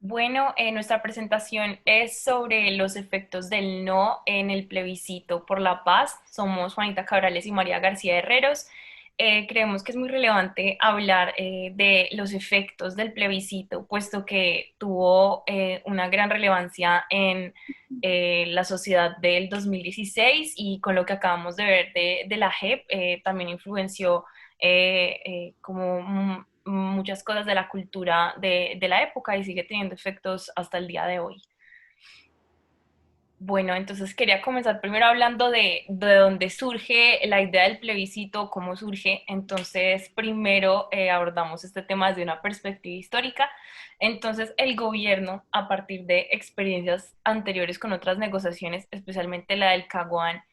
Bueno, nuestra presentación es sobre los efectos del no en el plebiscito por la paz. Somos Juanita Cabrales y María García Herreros. Creemos que es muy relevante hablar de los efectos del plebiscito, puesto que tuvo una gran relevancia en la sociedad del 2016 y con lo que acabamos de ver de la JEP, también influenció como muchas cosas de la cultura de la época y sigue teniendo efectos hasta el día de hoy. Bueno, entonces quería comenzar primero hablando de dónde surge la idea del plebiscito, cómo surge. Entonces, primero abordamos este tema desde una perspectiva histórica. Entonces, el gobierno, a partir de experiencias anteriores con otras negociaciones, especialmente la del Caguán,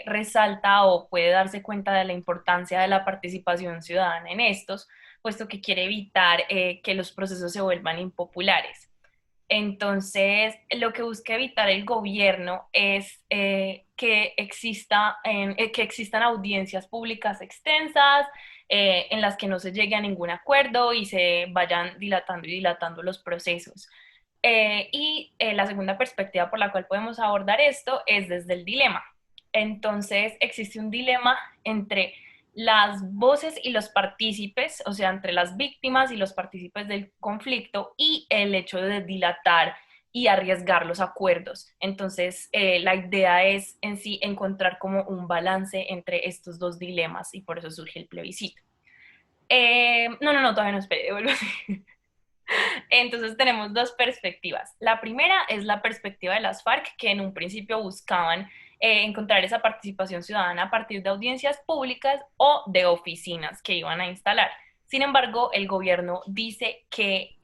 resalta o puede darse cuenta de la importancia de la participación ciudadana en estos, puesto que quiere evitar que los procesos se vuelvan impopulares. Entonces, lo que busca evitar el gobierno es que existan audiencias públicas extensas, en las que no se llegue a ningún acuerdo y se vayan dilatando y dilatando los procesos. La segunda perspectiva por la cual podemos abordar esto es desde el dilema. Entonces, existe un dilema entre las voces y los partícipes, o sea, entre las víctimas y los partícipes del conflicto y el hecho de dilatar y arriesgar los acuerdos. Entonces, la idea es en sí encontrar como un balance entre estos dos dilemas y por eso surge el plebiscito. No, todavía no, espere, devuelvo así. Entonces tenemos dos perspectivas. La primera es la perspectiva de las FARC, que en un principio buscaban encontrar esa participación ciudadana a partir de audiencias públicas o de oficinas que iban a instalar. Sin embargo, el gobierno dice que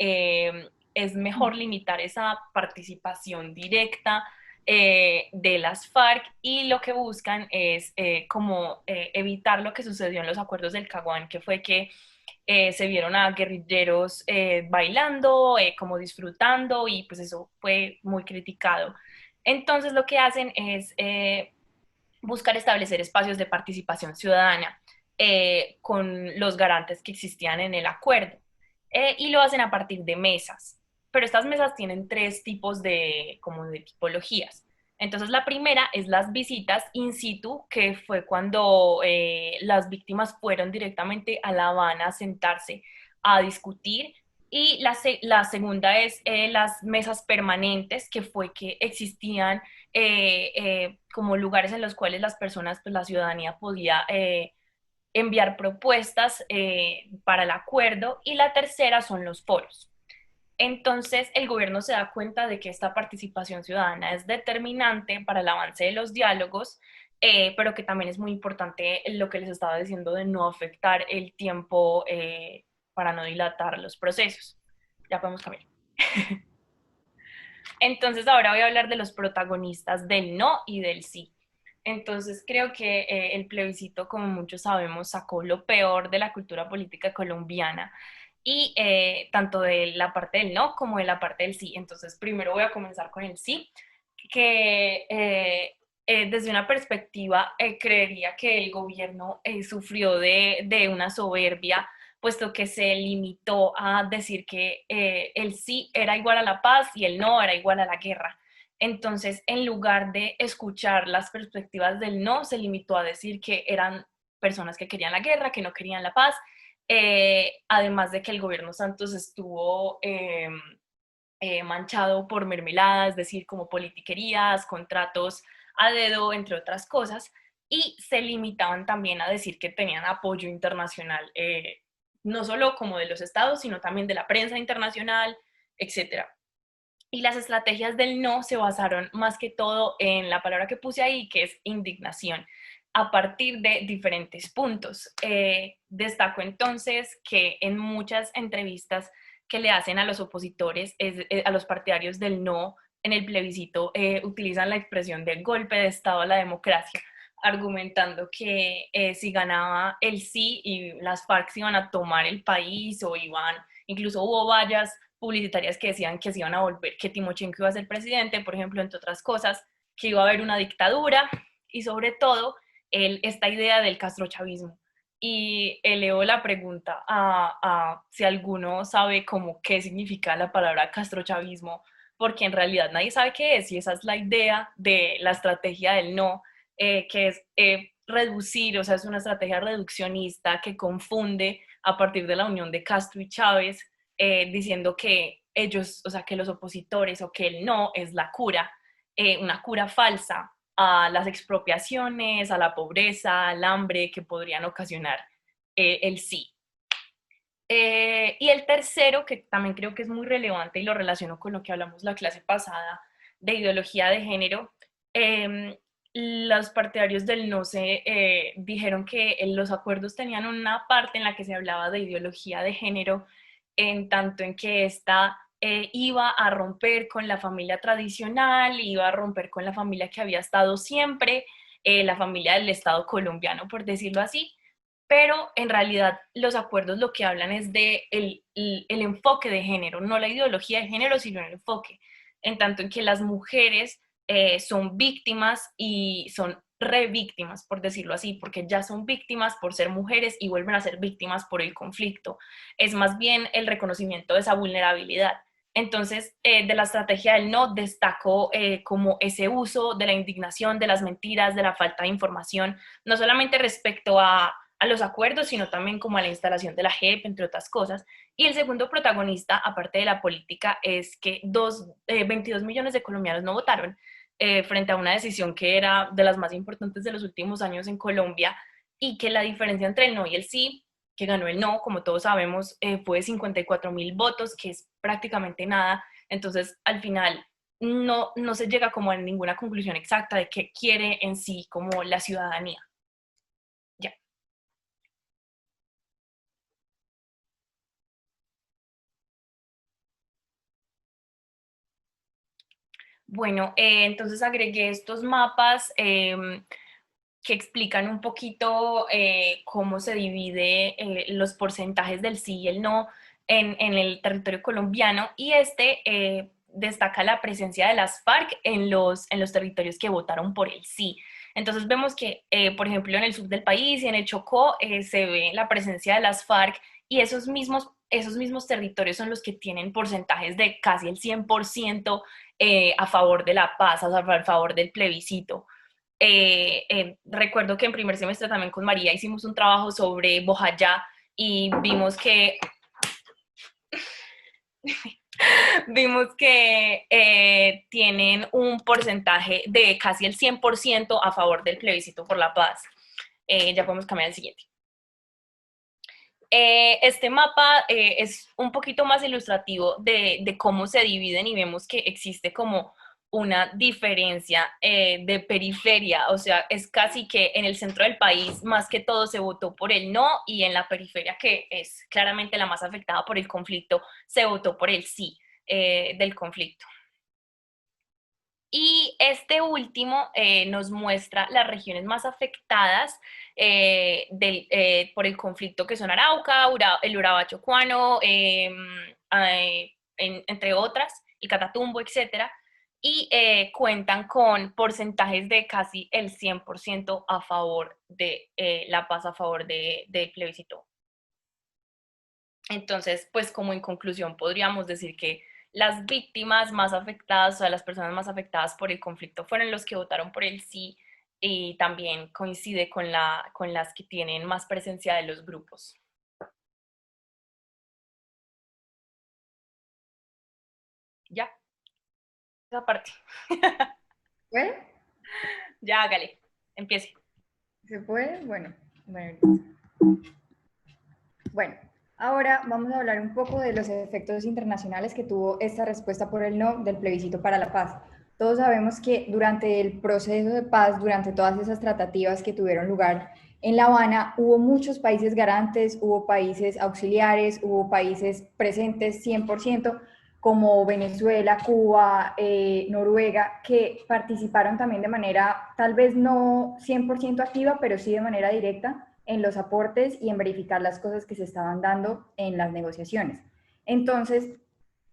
es mejor limitar esa participación directa de las FARC y lo que buscan es como evitar lo que sucedió en los acuerdos del Caguán, que fue que se vieron a guerrilleros bailando, como disfrutando, y pues eso fue muy criticado. Entonces lo que hacen es buscar establecer espacios de participación ciudadana con los garantes que existían en el acuerdo, y lo hacen a partir de mesas. Pero estas mesas tienen tres tipos como de tipologías. Entonces la primera es las visitas in situ, que fue cuando las víctimas fueron directamente a La Habana a sentarse a discutir. Y la segunda es las mesas permanentes, que fue que existían como lugares en los cuales las personas, pues la ciudadanía podía enviar propuestas para el acuerdo. Y la tercera son los foros. Entonces, el gobierno se da cuenta de que esta participación ciudadana es determinante para el avance de los diálogos, pero que también es muy importante lo que les estaba diciendo de no afectar el tiempo para no dilatar los procesos. Ya podemos cambiar. Entonces, ahora voy a hablar de los protagonistas del no y del sí. Entonces, creo que el plebiscito, como muchos sabemos, sacó lo peor de la cultura política colombiana y tanto de la parte del no como de la parte del sí. Entonces, primero voy a comenzar con el sí, que desde una perspectiva creería que el gobierno sufrió de una soberbia, puesto que se limitó a decir que el sí era igual a la paz y el no era igual a la guerra. Entonces, en lugar de escuchar las perspectivas del no, se limitó a decir que eran personas que querían la guerra, que no querían la paz, además de que el gobierno Santos estuvo manchado por mermelada, es decir, como politiquerías, contratos a dedo, entre otras cosas, y se limitaban también a decir que tenían apoyo internacional, no solo como de los estados, sino también de la prensa internacional, etcétera. Y las estrategias del no se basaron más que todo en la palabra que puse ahí, que es indignación, a partir de diferentes puntos. Destaco entonces que en muchas entrevistas que le hacen a los opositores, a los partidarios del no en el plebiscito, utilizan la expresión de golpe de Estado a la democracia, argumentando que si ganaba el sí y las FARC iban a tomar el país o iban, incluso hubo vallas publicitarias que decían que se iban a volver, que Timochenko iba a ser presidente, por ejemplo, entre otras cosas, que iba a haber una dictadura y sobre todo esta idea del castrochavismo. y elevo la pregunta a si alguno sabe como qué significa la palabra castrochavismo, porque en realidad nadie sabe qué es, y esa es la idea de la estrategia del no, que es reducir, o sea, es una estrategia reduccionista que confunde a partir de la unión de Castro y Chávez, diciendo que ellos, o sea, que los opositores o que el no es la cura, una cura falsa a las expropiaciones, a la pobreza, al hambre que podrían ocasionar el sí. Y el tercero, que también creo que es muy relevante y lo relaciono con lo que hablamos la clase pasada de ideología de género, los partidarios del no se dijeron que los acuerdos tenían una parte en la que se hablaba de ideología de género, en tanto en que esta iba a romper con la familia tradicional, iba a romper con la familia que había estado siempre, la familia del Estado colombiano, por decirlo así, pero en realidad los acuerdos lo que hablan es de el enfoque de género, no la ideología de género, sino el enfoque, en tanto en que las mujeres son víctimas y son revíctimas, por decirlo así, porque ya son víctimas por ser mujeres y vuelven a ser víctimas por el conflicto. Es más bien el reconocimiento de esa vulnerabilidad. Entonces, de la estrategia del no destaco como ese uso de la indignación, de las mentiras, de la falta de información, no solamente respecto a los acuerdos, sino también como a la instalación de la JEP, entre otras cosas. Y el segundo protagonista, aparte de la política, es que 22 millones de colombianos no votaron frente a una decisión que era de las más importantes de los últimos años en Colombia, y que la diferencia entre el no y el sí, que ganó el no, como todos sabemos, fue de 54.000 votos, que es prácticamente nada. Entonces, al final, no se llega como a ninguna conclusión exacta de qué quiere en sí como la ciudadanía. Ya. Bueno, entonces agregué estos mapas que explican un poquito cómo se divide los porcentajes del sí y el no en el territorio colombiano, y destaca la presencia de las FARC en los territorios que votaron por el sí. Entonces vemos que, por ejemplo, en el sur del país y en el Chocó se ve la presencia de las FARC, y esos mismos territorios son los que tienen porcentajes de casi el 100% a favor de la paz, a favor del plebiscito. Recuerdo que en primer semestre también con María hicimos un trabajo sobre Bojayá y vimos que tienen un porcentaje de casi el 100% a favor del plebiscito por la paz. Ya podemos cambiar al siguiente. Este mapa es un poquito más ilustrativo de cómo se dividen, y vemos que existe como una diferencia de periferia, o sea, es casi que en el centro del país más que todo se votó por el no, y en la periferia, que es claramente la más afectada por el conflicto, se votó por el sí del conflicto. Y este último nos muestra las regiones más afectadas por el conflicto, que son Arauca, el Urabá chocuano, entre otras, el Catatumbo, etcétera, y cuentan con porcentajes de casi el 100% a favor de la paz, a favor del plebiscito. Entonces, pues como en conclusión podríamos decir que las víctimas más afectadas, o sea, las personas más afectadas por el conflicto, fueron los que votaron por el sí, y también coincide con las que tienen más presencia de los grupos. Ya, esa parte. ¿Puede? Ya, hágale, empiece. ¿Se puede? Bueno, bueno. Bueno, ahora vamos a hablar un poco de los efectos internacionales que tuvo esta respuesta por el no del plebiscito para la paz. Todos sabemos que durante el proceso de paz, durante todas esas tratativas que tuvieron lugar en La Habana, hubo muchos países garantes, hubo países auxiliares, hubo países presentes 100%, como Venezuela, Cuba, Noruega, que participaron también de manera tal vez no 100% activa, pero sí de manera directa en los aportes y en verificar las cosas que se estaban dando en las negociaciones. Entonces,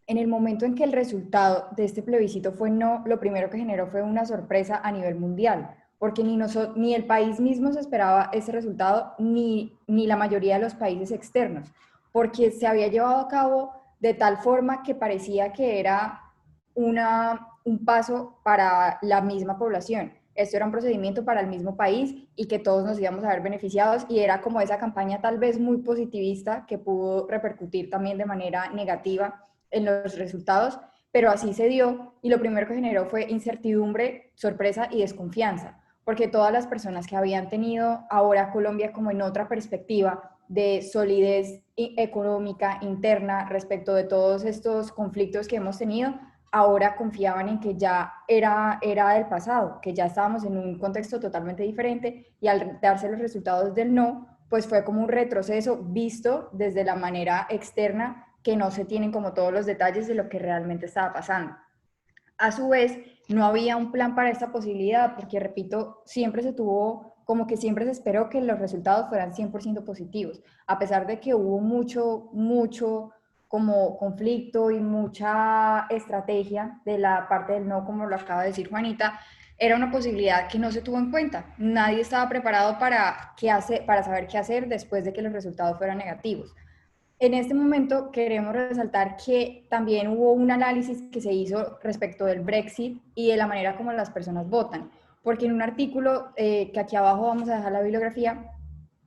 en el momento en que el resultado de este plebiscito fue no, lo primero que generó fue una sorpresa a nivel mundial, porque ni el país mismo se esperaba ese resultado, ni la mayoría de los países externos, porque se había llevado a cabo de tal forma que parecía que era un paso para la misma población. Esto era un procedimiento para el mismo país y que todos nos íbamos a ver beneficiados, y era como esa campaña tal vez muy positivista que pudo repercutir también de manera negativa en los resultados, pero así se dio, y lo primero que generó fue incertidumbre, sorpresa y desconfianza, porque todas las personas que habían tenido ahora Colombia como en otra perspectiva de solidez económica interna respecto de todos estos conflictos que hemos tenido, ahora confiaban en que ya era del pasado, que ya estábamos en un contexto totalmente diferente, y al darse los resultados del no, pues fue como un retroceso visto desde la manera externa, que no se tienen como todos los detalles de lo que realmente estaba pasando. A su vez, no había un plan para esta posibilidad, porque, repito, siempre se tuvo, como que siempre se esperó que los resultados fueran 100% positivos, a pesar de que hubo mucho como conflicto y mucha estrategia de la parte del no, como lo acaba de decir Juanita. Era una posibilidad que no se tuvo en cuenta. Nadie estaba preparado para saber qué hacer después de que los resultados fueran negativos. En este momento queremos resaltar que también hubo un análisis que se hizo respecto del Brexit y de la manera como las personas votan, porque en un artículo que aquí abajo vamos a dejar la bibliografía,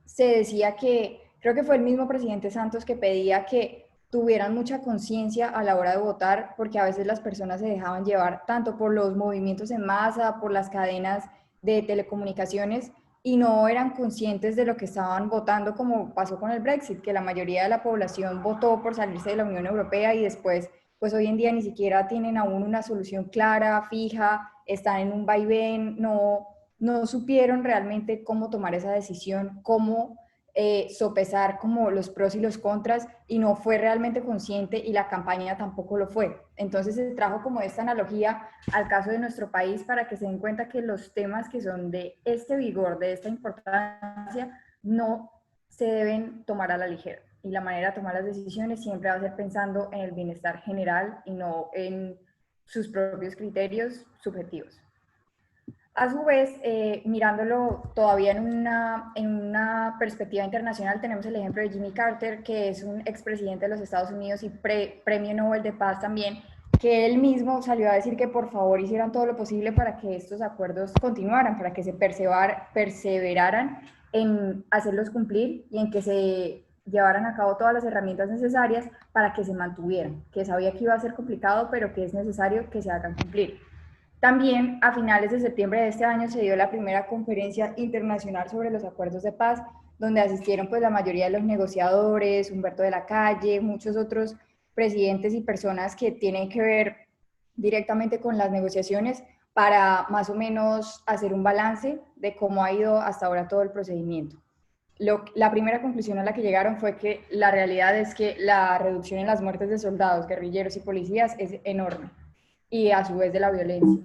se decía que, creo que fue el mismo presidente Santos que pedía que tuvieran mucha conciencia a la hora de votar, porque a veces las personas se dejaban llevar tanto por los movimientos en masa, por las cadenas de telecomunicaciones, y no eran conscientes de lo que estaban votando, como pasó con el Brexit, que la mayoría de la población votó por salirse de la Unión Europea, y después, pues hoy en día ni siquiera tienen aún una solución clara, fija, están en un vaivén, no supieron realmente cómo tomar esa decisión, cómo sopesar como los pros y los contras, y no fue realmente consciente, y la campaña tampoco lo fue. Entonces se trajo como esta analogía al caso de nuestro país, para que se den cuenta que los temas que son de este vigor, de esta importancia, no se deben tomar a la ligera, y la manera de tomar las decisiones siempre va a ser pensando en el bienestar general y no en sus propios criterios subjetivos. A su vez, mirándolo todavía en una perspectiva internacional, tenemos el ejemplo de Jimmy Carter, que es un expresidente de los Estados Unidos y premio Nobel de Paz también, que él mismo salió a decir que por favor hicieran todo lo posible para que estos acuerdos continuaran, para que se perseveraran en hacerlos cumplir, y en que se llevaran a cabo todas las herramientas necesarias para que se mantuvieran, que sabía que iba a ser complicado, pero que es necesario que se hagan cumplir. También a finales de septiembre de este año se dio la primera conferencia internacional sobre los acuerdos de paz, donde asistieron pues la mayoría de los negociadores, Humberto de la Calle, muchos otros presidentes y personas que tienen que ver directamente con las negociaciones, para más o menos hacer un balance de cómo ha ido hasta ahora todo el procedimiento. La primera conclusión a la que llegaron fue que la realidad es que la reducción en las muertes de soldados, guerrilleros y policías es enorme, y a su vez de la violencia.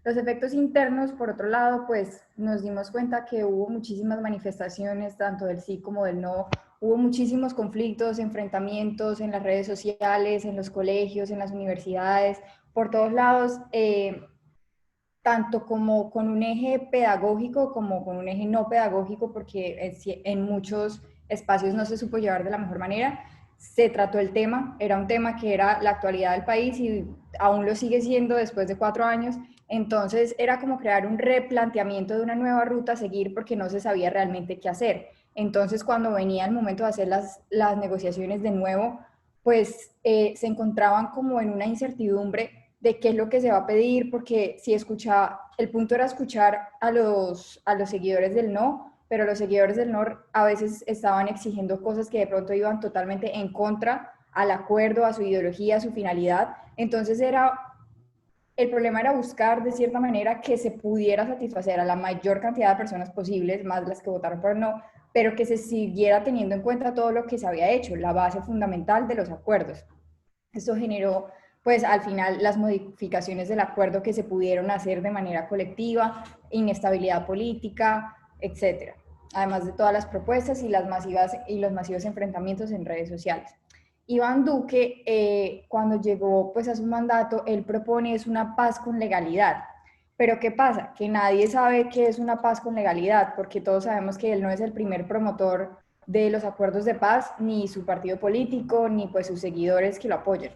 Los efectos internos, por otro lado, pues nos dimos cuenta que hubo muchísimas manifestaciones, tanto del sí como del no. Hubo muchísimos conflictos, enfrentamientos en las redes sociales, en los colegios, en las universidades, por todos lados, tanto como con un eje pedagógico como con un eje no pedagógico, porque en muchos espacios no se supo llevar de la mejor manera. Se trató el tema, era un tema que era la actualidad del país y aún lo sigue siendo después de 4 años. Entonces era como crear un replanteamiento de una nueva ruta a seguir, porque no se sabía realmente qué hacer. Entonces, cuando venía el momento de hacer las negociaciones de nuevo, pues se encontraban como en una incertidumbre de qué es lo que se va a pedir, porque si escuchaba, el punto era escuchar a los seguidores del no, pero los seguidores del no a veces estaban exigiendo cosas que de pronto iban totalmente en contra al acuerdo, a su ideología, a su finalidad. Entonces el problema era buscar de cierta manera que se pudiera satisfacer a la mayor cantidad de personas posibles, más las que votaron por no, pero que se siguiera teniendo en cuenta todo lo que se había hecho, la base fundamental de los acuerdos. Esto generó, pues al final, las modificaciones del acuerdo que se pudieron hacer de manera colectiva, inestabilidad política, etcétera. Además de todas las propuestas y los masivos enfrentamientos en redes sociales. Iván Duque, cuando llegó pues a su mandato, él propone es una paz con legalidad. Pero ¿qué pasa? Que nadie sabe qué es una paz con legalidad, porque todos sabemos que él no es el primer promotor de los acuerdos de paz, ni su partido político, ni pues sus seguidores que lo apoyan.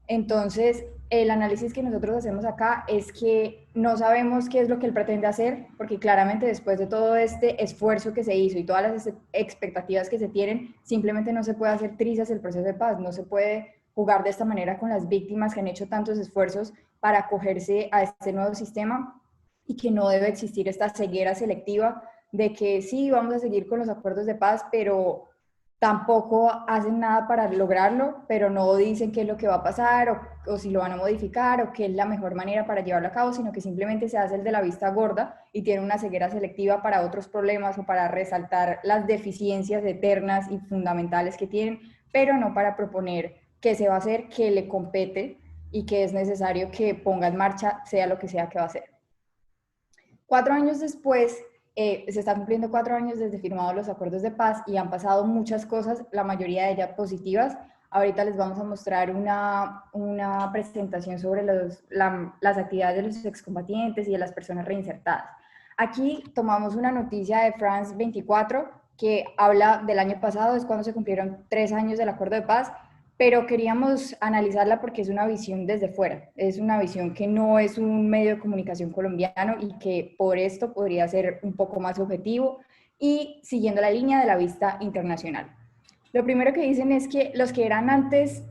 Entonces, el análisis que nosotros hacemos acá es que no sabemos qué es lo que él pretende hacer, porque claramente después de todo este esfuerzo que se hizo y todas las expectativas que se tienen, simplemente no se puede hacer trizas el proceso de paz, no se puede jugar de esta manera con las víctimas que han hecho tantos esfuerzos para acogerse a este nuevo sistema, y que no debe existir esta ceguera selectiva de que sí, vamos a seguir con los acuerdos de paz, pero tampoco hacen nada para lograrlo, pero no dicen qué es lo que va a pasar o si lo van a modificar o qué es la mejor manera para llevarlo a cabo, sino que simplemente se hace el de la vista gorda y tiene una ceguera selectiva para otros problemas o para resaltar las deficiencias eternas y fundamentales que tienen, pero no para proponer qué se va a hacer, qué le compete y que es necesario que ponga en marcha, sea lo que sea que va a hacer. 4 años después, se están cumpliendo 4 años desde firmados los acuerdos de paz y han pasado muchas cosas, la mayoría de ellas positivas. Ahorita les vamos a mostrar una presentación sobre las actividades de los excombatientes y de las personas reinsertadas. Aquí tomamos una noticia de France 24 que habla del año pasado, es cuando se cumplieron 3 años del acuerdo de paz, pero queríamos analizarla porque es una visión desde fuera, es una visión que no es un medio de comunicación colombiano y que por esto podría ser un poco más objetivo y siguiendo la línea de la vista internacional. Lo primero que dicen es que los que eran antes,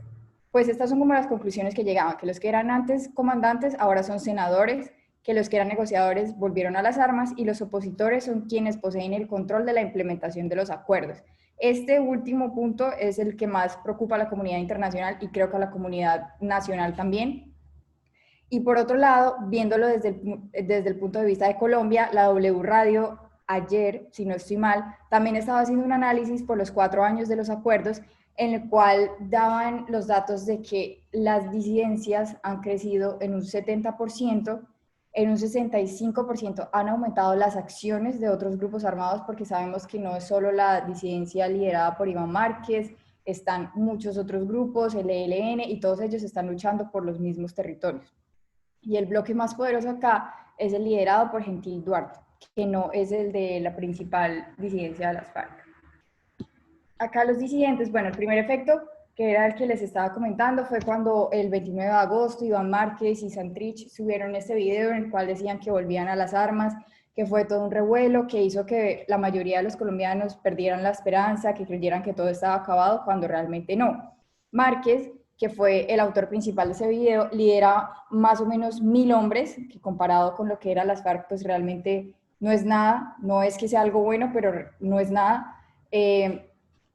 pues estas son como las conclusiones que llegaban, que los que eran antes comandantes ahora son senadores, que los que eran negociadores volvieron a las armas y los opositores son quienes poseen el control de la implementación de los acuerdos. Este último punto es el que más preocupa a la comunidad internacional y creo que a la comunidad nacional también. Y por otro lado, viéndolo desde el punto de vista de Colombia, la W Radio ayer, si no estoy mal, también estaba haciendo un análisis por los 4 años de los acuerdos en el cual daban los datos de que las disidencias han crecido en un 70%, en un 65% han aumentado las acciones de otros grupos armados, porque sabemos que no es solo la disidencia liderada por Iván Márquez, están muchos otros grupos, el ELN, y todos ellos están luchando por los mismos territorios. Y el bloque más poderoso acá es el liderado por Gentil Duarte, que no es el de la principal disidencia de las FARC. Acá los disidentes, bueno, el primer efecto, que era el que les estaba comentando, fue cuando el 29 de agosto Iván Márquez y Santrich subieron este video en el cual decían que volvían a las armas, que fue todo un revuelo, que hizo que la mayoría de los colombianos perdieran la esperanza, que creyeran que todo estaba acabado, cuando realmente no. Márquez, que fue el autor principal de ese video, lidera más o menos 1000 hombres, que comparado con lo que eran las FARC, pues realmente no es nada, no es que sea algo bueno, pero no es nada.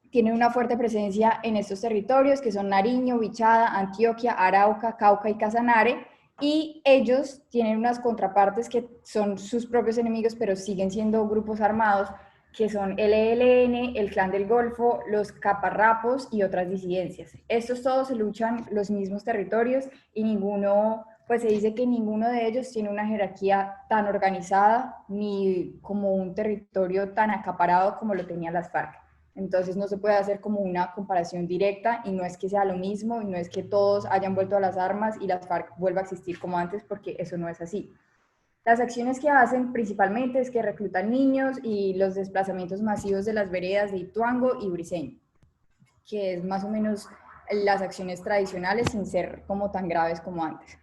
Tienen una fuerte presencia en estos territorios que son Nariño, Vichada, Antioquia, Arauca, Cauca y Casanare, y ellos tienen unas contrapartes que son sus propios enemigos, pero siguen siendo grupos armados, que son el ELN, el Clan del Golfo, los Caparrapos y otras disidencias. Estos todos se luchan los mismos territorios y ninguno, pues se dice que ninguno de ellos tiene una jerarquía tan organizada ni como un territorio tan acaparado como lo tenían las FARC. Entonces no se puede hacer como una comparación directa y no es que sea lo mismo y no es que todos hayan vuelto a las armas y las FARC vuelva a existir como antes, porque eso no es así. Las acciones que hacen principalmente es que reclutan niños y los desplazamientos masivos de las veredas de Ituango y Briceño, que es más o menos las acciones tradicionales sin ser como tan graves como antes.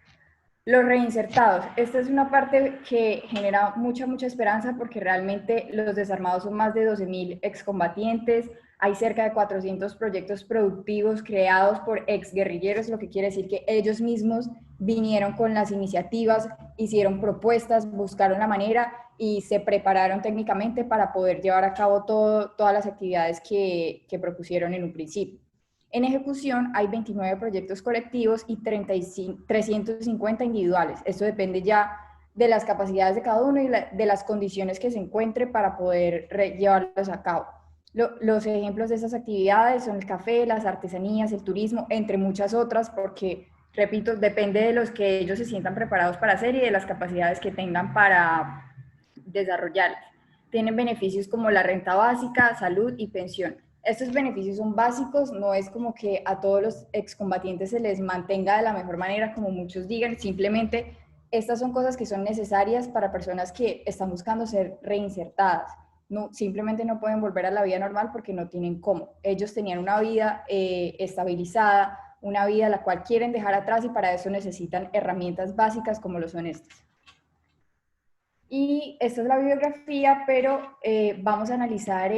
Los reinsertados. Esta es una parte que genera mucha esperanza porque realmente los desarmados son más de 12.000 excombatientes, hay cerca de 400 proyectos productivos creados por exguerrilleros, lo que quiere decir que ellos mismos vinieron con las iniciativas, hicieron propuestas, buscaron la manera y se prepararon técnicamente para poder llevar a cabo todas las actividades que propusieron en un principio. En ejecución hay 29 proyectos colectivos y 350 individuales. Esto depende ya de las capacidades de cada uno y de las condiciones que se encuentre para poder llevarlos a cabo. Los ejemplos de esas actividades son el café, las artesanías, el turismo, entre muchas otras, porque, repito, depende de los que ellos se sientan preparados para hacer y de las capacidades que tengan para desarrollarlas. Tienen beneficios como la renta básica, salud y pensión. Estos beneficios son básicos, no es como que a todos los excombatientes se les mantenga de la mejor manera, como muchos digan, simplemente estas son cosas que son necesarias para personas que están buscando ser reinsertadas. No, simplemente no pueden volver a la vida normal porque no tienen cómo. Ellos tenían una vida estabilizada, una vida la cual quieren dejar atrás y para eso necesitan herramientas básicas como lo son estas. Y esta es la bibliografía, pero vamos a analizar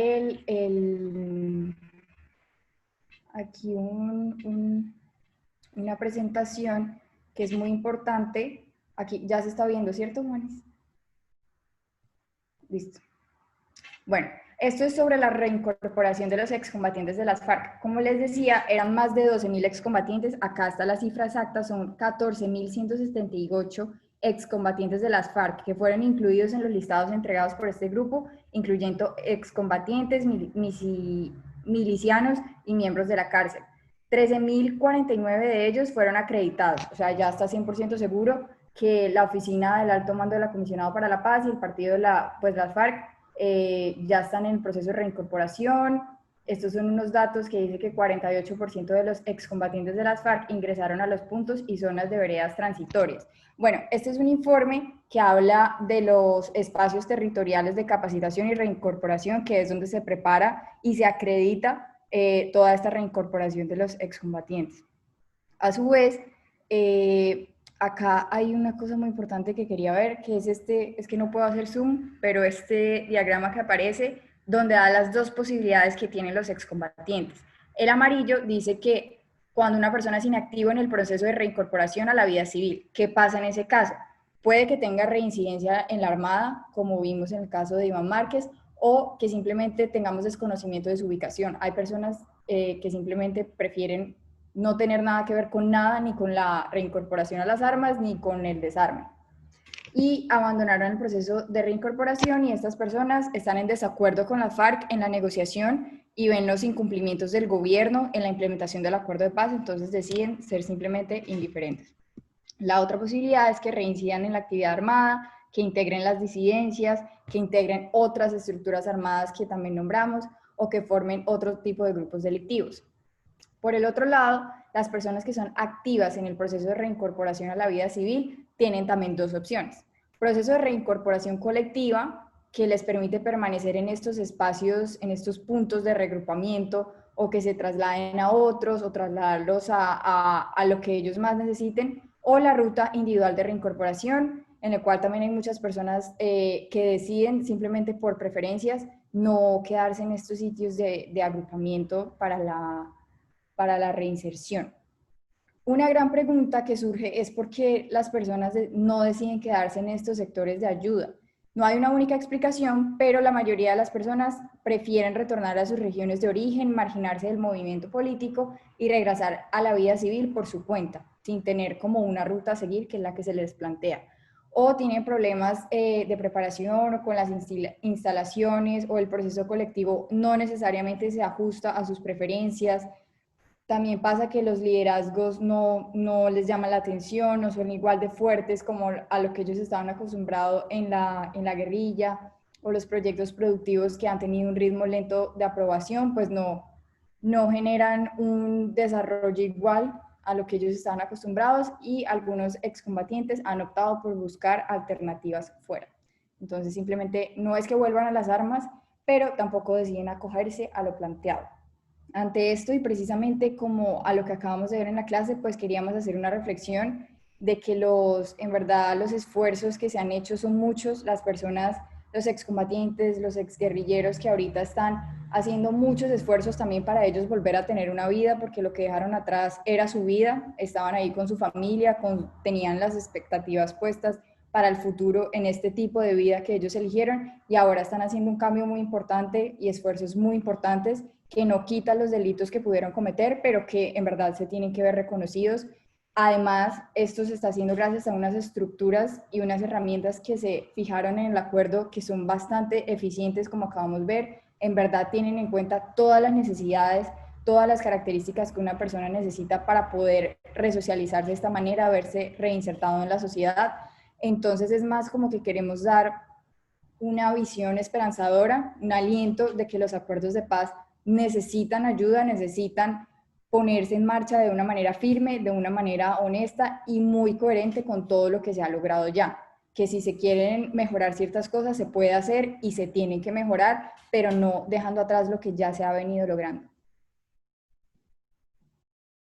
aquí una presentación que es muy importante. Aquí ya se está viendo, ¿cierto, Juanes? Listo. Bueno, esto es sobre la reincorporación de los excombatientes de las FARC. Como les decía, eran más de 12.000 excombatientes. Acá está la cifra exacta, son 14.178 excombatientes de las FARC que fueron incluidos en los listados entregados por este grupo, incluyendo excombatientes, milicianos y miembros de la cárcel. 13.049 de ellos fueron acreditados, o sea, ya está 100% seguro que la oficina del alto mando de la Comisionado para la Paz y el partido de las FARC ya están en el proceso de reincorporación. Estos son unos datos que dice que 48% de los excombatientes de las FARC ingresaron a los puntos y zonas de veredas transitorias. Bueno, este es un informe que habla de los espacios territoriales de capacitación y reincorporación, que es donde se prepara y se acredita toda esta reincorporación de los excombatientes. A su vez, acá hay una cosa muy importante que quería ver, que es es que no puedo hacer zoom, pero este diagrama que aparece, donde da las dos posibilidades que tienen los excombatientes. El amarillo dice que cuando una persona es inactiva en el proceso de reincorporación a la vida civil, ¿qué pasa en ese caso? Puede que tenga reincidencia en la Armada, como vimos en el caso de Iván Márquez, o que simplemente tengamos desconocimiento de su ubicación. Hay personas que simplemente prefieren no tener nada que ver con nada, ni con la reincorporación a las armas, ni con el desarme. Y abandonaron el proceso de reincorporación y estas personas están en desacuerdo con la FARC en la negociación y ven los incumplimientos del gobierno en la implementación del acuerdo de paz, entonces deciden ser simplemente indiferentes. La otra posibilidad es que reincidan en la actividad armada, que integren las disidencias, que integren otras estructuras armadas que también nombramos o que formen otro tipo de grupos delictivos. Por el otro lado, las personas que son activas en el proceso de reincorporación a la vida civil tienen también dos opciones. Proceso de reincorporación colectiva, que les permite permanecer en estos espacios, en estos puntos de regrupamiento, o que se trasladen a otros, o trasladarlos a lo que ellos más necesiten, o la ruta individual de reincorporación, en el cual también hay muchas personas que deciden simplemente por preferencias no quedarse en estos sitios de agrupamiento para la reinserción. Una gran pregunta que surge es por qué las personas no deciden quedarse en estos sectores de ayuda. No hay una única explicación, pero la mayoría de las personas prefieren retornar a sus regiones de origen, marginarse del movimiento político y regresar a la vida civil por su cuenta, sin tener como una ruta a seguir, que es la que se les plantea. O tienen problemas de preparación o con las instalaciones o el proceso colectivo no necesariamente se ajusta a sus preferencias. También pasa que los liderazgos no les llaman la atención, no son igual de fuertes como a lo que ellos estaban acostumbrados en la guerrilla, o los proyectos productivos que han tenido un ritmo lento de aprobación, pues no generan un desarrollo igual a lo que ellos estaban acostumbrados, y algunos excombatientes han optado por buscar alternativas fuera. Entonces simplemente no es que vuelvan a las armas, pero tampoco deciden acogerse a lo planteado. Ante esto, y precisamente como a lo que acabamos de ver en la clase, pues queríamos hacer una reflexión de que en verdad los esfuerzos que se han hecho son muchos, las personas, los excombatientes, los exguerrilleros que ahorita están haciendo muchos esfuerzos también para ellos volver a tener una vida, porque lo que dejaron atrás era su vida, estaban ahí con su familia, tenían las expectativas puestas para el futuro en este tipo de vida que ellos eligieron, y ahora están haciendo un cambio muy importante y esfuerzos muy importantes que no quitan los delitos que pudieron cometer, pero que en verdad se tienen que ver reconocidos. Además, esto se está haciendo gracias a unas estructuras y unas herramientas que se fijaron en el acuerdo, que son bastante eficientes, como acabamos de ver. En verdad tienen en cuenta todas las necesidades, todas las características que una persona necesita para poder resocializarse de esta manera, verse reinsertado en la sociedad. Entonces es más como que queremos dar una visión esperanzadora, un aliento de que los acuerdos de paz necesitan ayuda, necesitan ponerse en marcha de una manera firme, de una manera honesta y muy coherente con todo lo que se ha logrado ya. Que si se quieren mejorar ciertas cosas, se puede hacer y se tienen que mejorar, pero no dejando atrás lo que ya se ha venido logrando.